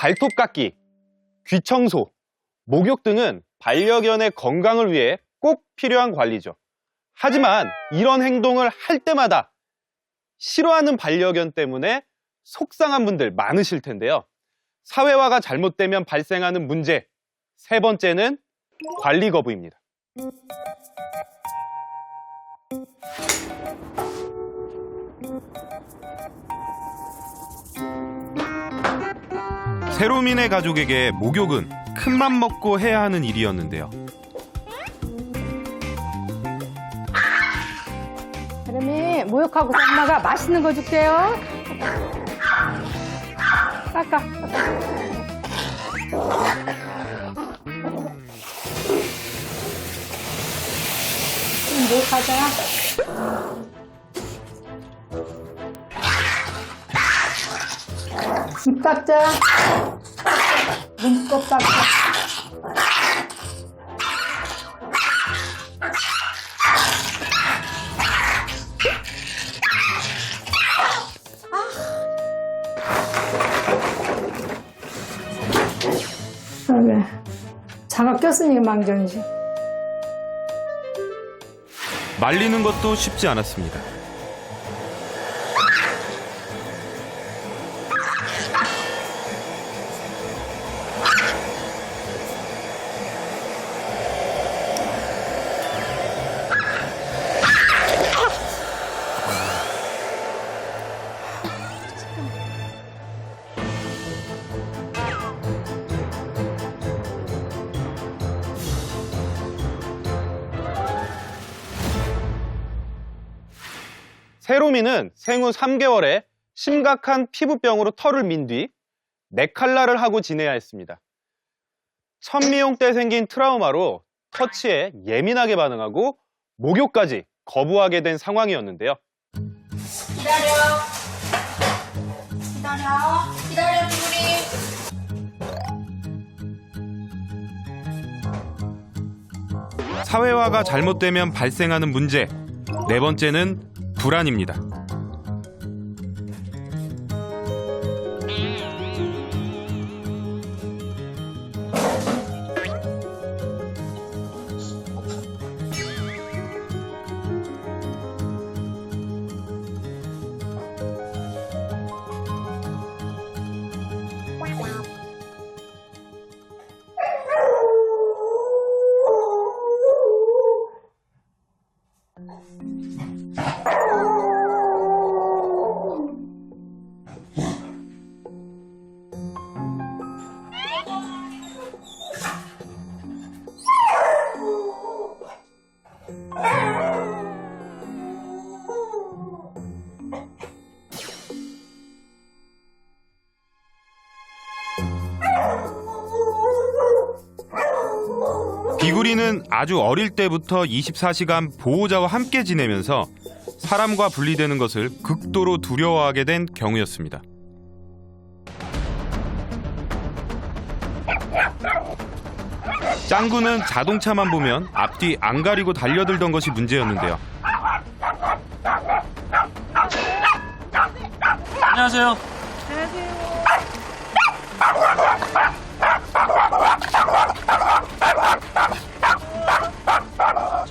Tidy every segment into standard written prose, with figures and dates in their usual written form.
발톱 깎기, 귀 청소, 목욕 등은 반려견의 건강을 위해 꼭 필요한 관리죠. 하지만 이런 행동을 할 때마다 싫어하는 반려견 때문에 속상한 분들 많으실 텐데요. 사회화가 잘못되면 발생하는 문제, 세 번째는 관리 거부입니다. 세로민의 가족에게 목욕은 큰맘 먹고 해야 하는 일이었는데요. 세롬이 목욕하고 엄마가 맛있는 거 줄게요. 깎아. 목욕하자. 입 닦자. 눈곱 닦자. 그래. 장갑 꼈으니까 망정이지. 말리는 것도 쉽지 않았습니다. 세롬이는 생후 3개월에 심각한 피부병으로 털을 민 뒤 네칼라를 하고 지내야 했습니다. 첫 미용 때 생긴 트라우마로 터치에 예민하게 반응하고 목욕까지 거부하게 된 상황이었는데요. 기다려, 우리. 사회화가 잘못되면 발생하는 문제, 네 번째는 불안입니다. 비구리는 아주 어릴 때부터 24시간 보호자와 함께 지내면서 사람과 분리되는 것을 극도로 두려워하게 된 경우였습니다. 짱구는 자동차만 보면 앞뒤 안 가리고 달려들던 것이 문제였는데요. 안녕하세요.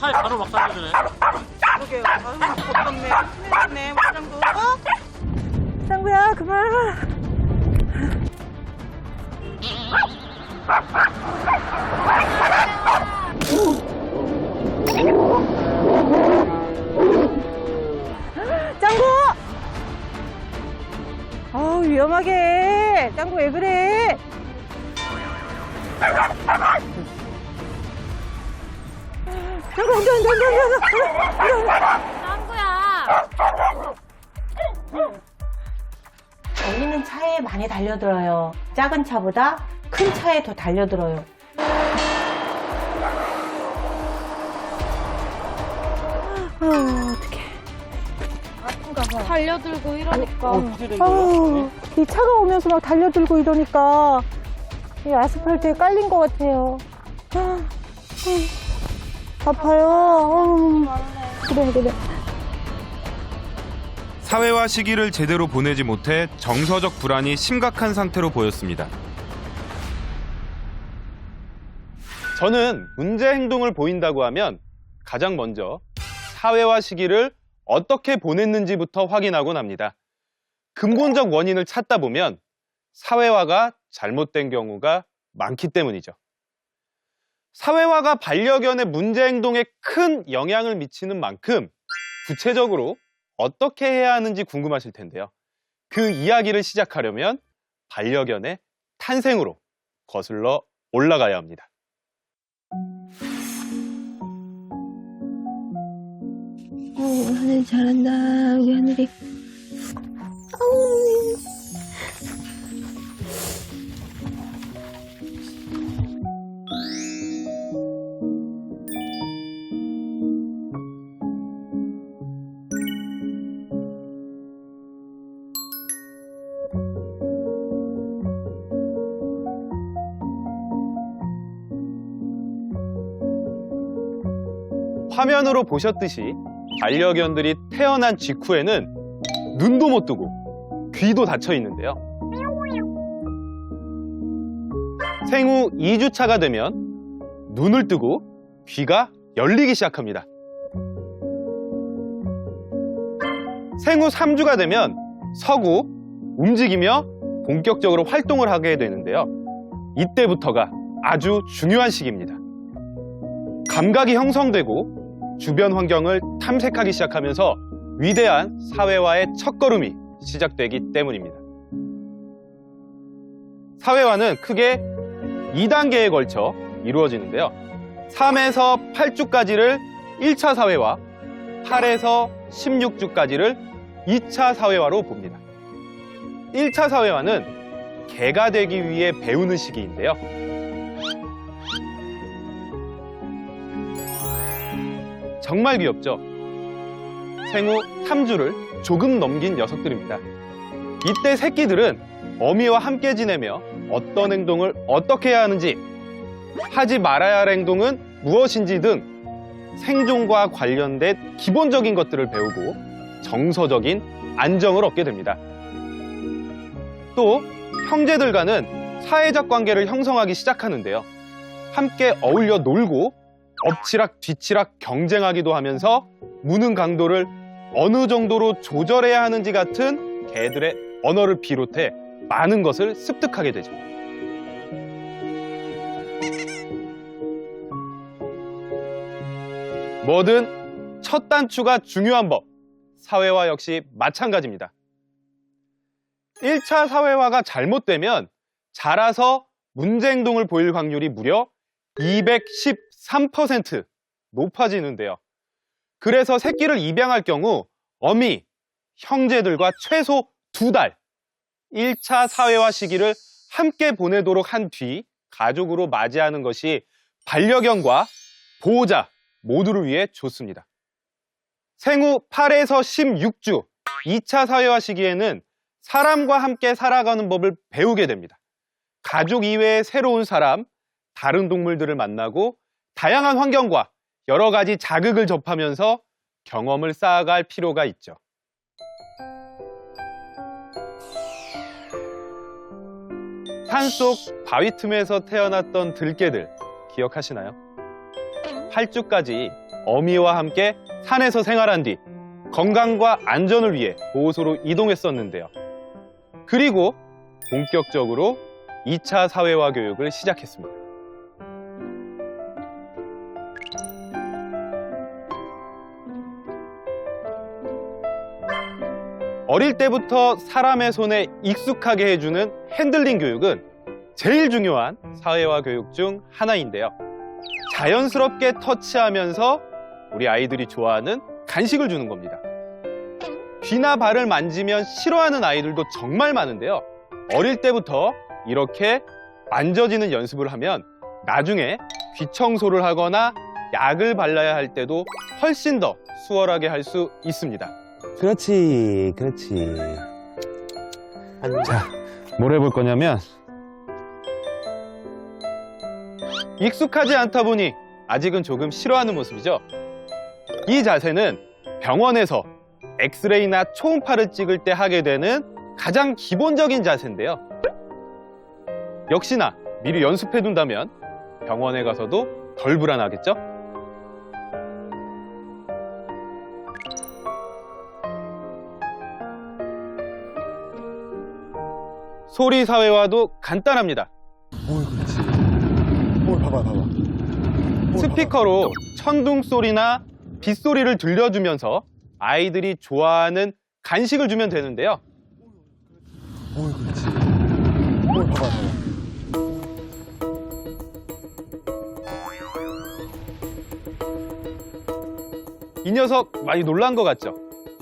차에 바로 막 달려드네. 그러게요. 아유, 겁덥네. 힘내네, 짱구. 어? 짱구야, 그만. 짱구! 아우, 위험하게 해. 짱구 왜 그래? 짱구, 저희는 차에 많이 달려들어요. 작은 차보다 큰 차에 더 달려들어요. 어떡해. 아픈가 봐. 달려들고 이러니까. 아우, 이 차가 오면서 막 달려들고 이러니까 이 아스팔트에 깔린 것 같아요. 아파요. 그래. 사회화 시기를 제대로 보내지 못해 정서적 불안이 심각한 상태로 보였습니다. 저는 문제 행동을 보인다고 하면 가장 먼저 사회화 시기를 어떻게 보냈는지부터 확인하곤 합니다. 근본적 원인을 찾다 보면 사회화가 잘못된 경우가 많기 때문이죠. 사회화가 반려견의 문제 행동에 큰 영향을 미치는 만큼 구체적으로 어떻게 해야 하는지 궁금하실 텐데요. 그 이야기를 시작하려면 반려견의 탄생으로 거슬러 올라가야 합니다. 하늘 잘한다, 우리 하늘이. 화면으로 보셨듯이 반려견들이 태어난 직후에는 눈도 못 뜨고 귀도 닫혀 있는데요. 생후 2주차가 되면 눈을 뜨고 귀가 열리기 시작합니다. 생후 3주가 되면 서고 움직이며 본격적으로 활동을 하게 되는데요. 이때부터가 아주 중요한 시기입니다. 감각이 형성되고 주변 환경을 탐색하기 시작하면서 위대한 사회화의 첫걸음이 시작되기 때문입니다. 사회화는 크게 2단계에 걸쳐 이루어지는데요. 3에서 8주까지를 1차 사회화, 8에서 16주까지를 2차 사회화로 봅니다. 1차 사회화는 개가 되기 위해 배우는 시기인데요. 정말 귀엽죠? 생후 3주를 조금 넘긴 녀석들입니다. 이때 새끼들은 어미와 함께 지내며 어떤 행동을 어떻게 해야 하는지, 하지 말아야 할 행동은 무엇인지 등 생존과 관련된 기본적인 것들을 배우고 정서적인 안정을 얻게 됩니다. 또 형제들과는 사회적 관계를 형성하기 시작하는데요. 함께 어울려 놀고 엎치락 뒤치락 경쟁하기도 하면서 무는 강도를 어느 정도로 조절해야 하는지 같은 개들의 언어를 비롯해 많은 것을 습득하게 되죠. 뭐든 첫 단추가 중요한 법, 사회화 역시 마찬가지입니다. 1차 사회화가 잘못되면 자라서 문제 행동을 보일 확률이 무려 213% 높아지는데요. 그래서 새끼를 입양할 경우 어미, 형제들과 최소 2달 1차 사회화 시기를 함께 보내도록 한 뒤 가족으로 맞이하는 것이 반려견과 보호자 모두를 위해 좋습니다. 생후 8에서 16주 2차 사회화 시기에는 사람과 함께 살아가는 법을 배우게 됩니다. 가족 이외의 새로운 사람, 다른 동물들을 만나고 다양한 환경과 여러 가지 자극을 접하면서 경험을 쌓아갈 필요가 있죠. 산속 바위 틈에서 태어났던 들개들 기억하시나요? 8주까지 어미와 함께 산에서 생활한 뒤 건강과 안전을 위해 보호소로 이동했었는데요. 그리고 본격적으로 2차 사회화 교육을 시작했습니다. 어릴 때부터 사람의 손에 익숙하게 해주는 핸들링 교육은 제일 중요한 사회화 교육 중 하나인데요. 자연스럽게 터치하면서 우리 아이들이 좋아하는 간식을 주는 겁니다. 귀나 발을 만지면 싫어하는 아이들도 정말 많은데요. 어릴 때부터 이렇게 만져지는 연습을 하면 나중에 귀 청소를 하거나 약을 발라야 할 때도 훨씬 더 수월하게 할 수 있습니다. 그렇지, 그렇지. 자, 뭘 해볼 거냐면 익숙하지 않다 보니 아직은 조금 싫어하는 모습이죠. 이 자세는 병원에서 엑스레이나 초음파를 찍을 때 하게 되는 가장 기본적인 자세인데요. 역시나 미리 연습해 둔다면 병원에 가서도 덜 불안하겠죠? 소리 사회화도 간단합니다. 그렇지. 봐봐. 스피커로 천둥 소리나 빗소리를 들려주면서 아이들이 좋아하는 간식을 주면 되는데요. 그렇지. 봐봐. 이 녀석 많이 놀란 것 같죠?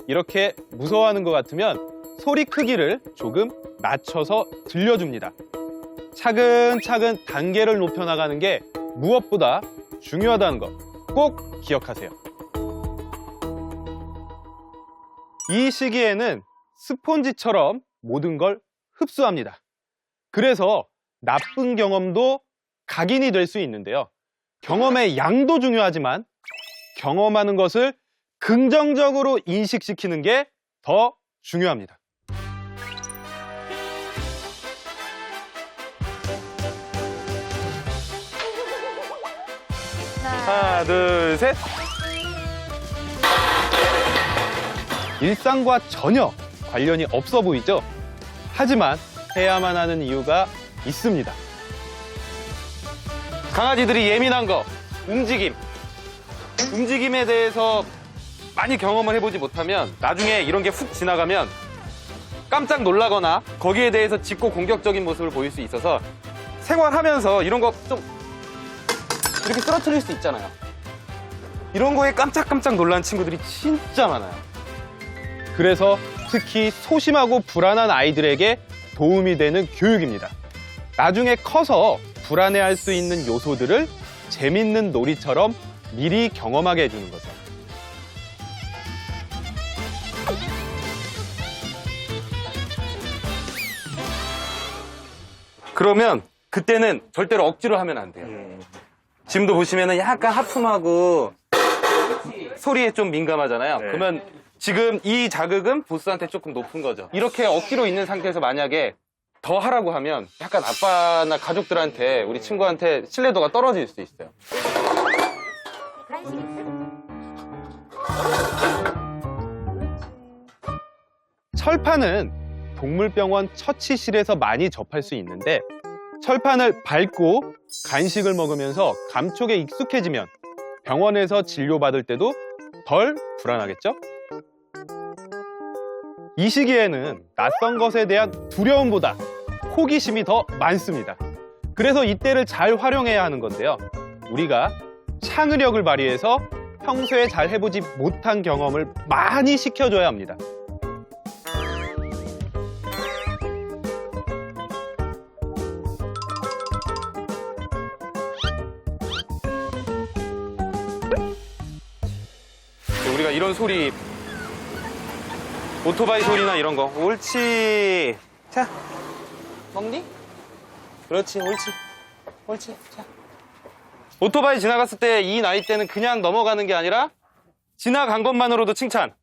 이렇게 무서워하는 것 같으면 소리 크기를 조금 낮춰서 들려줍니다. 차근차근 단계를 높여나가는 게 무엇보다 중요하다는 것 꼭 기억하세요. 이 시기에는 스폰지처럼 모든 걸 흡수합니다. 그래서 나쁜 경험도 각인이 될 수 있는데요. 경험의 양도 중요하지만 경험하는 것을 긍정적으로 인식시키는 게 더 중요합니다. 하나, 둘, 셋. 일상과 전혀 관련이 없어 보이죠? 하지만 해야만 하는 이유가 있습니다. 강아지들이 예민한 거, 움직임. 움직임에 대해서 많이 경험을 해보지 못하면 나중에 이런 게 훅 지나가면 깜짝 놀라거나 거기에 대해서 짖고 공격적인 모습을 보일 수 있어서 생활하면서 이런 거 좀 이렇게 쓰러뜨릴 수 있잖아요. 이런 거에 깜짝깜짝 놀란 친구들이 진짜 많아요. 그래서 특히 소심하고 불안한 아이들에게 도움이 되는 교육입니다. 나중에 커서 불안해할 수 있는 요소들을 재밌는 놀이처럼 미리 경험하게 해주는 거죠. 그러면 그때는 절대로 억지로 하면 안 돼요. 지금도 보시면은 약간 하품하고 소리에 좀 민감하잖아요. 그러면 지금 이 자극은 보스한테 조금 높은 거죠. 이렇게 억지로 있는 상태에서 만약에 더 하라고 하면 약간 아빠나 가족들한테 우리 친구한테 신뢰도가 떨어질 수 있어요. 철판은 동물병원 처치실에서 많이 접할 수 있는데 철판을 밟고 간식을 먹으면서 감촉에 익숙해지면 병원에서 진료받을 때도 덜 불안하겠죠? 이 시기에는 낯선 것에 대한 두려움보다 호기심이 더 많습니다. 그래서 이때를 잘 활용해야 하는 건데요. 우리가 창의력을 발휘해서 평소에 잘 해보지 못한 경험을 많이 시켜줘야 합니다. 우리가 이런 소리, 오토바이 소리나 이런 거. 옳지. 자, 먹니? 그렇지, 옳지. 자. 오토바이 지나갔을 때 이 나이 때는 그냥 넘어가는 게 아니라 지나간 것만으로도 칭찬.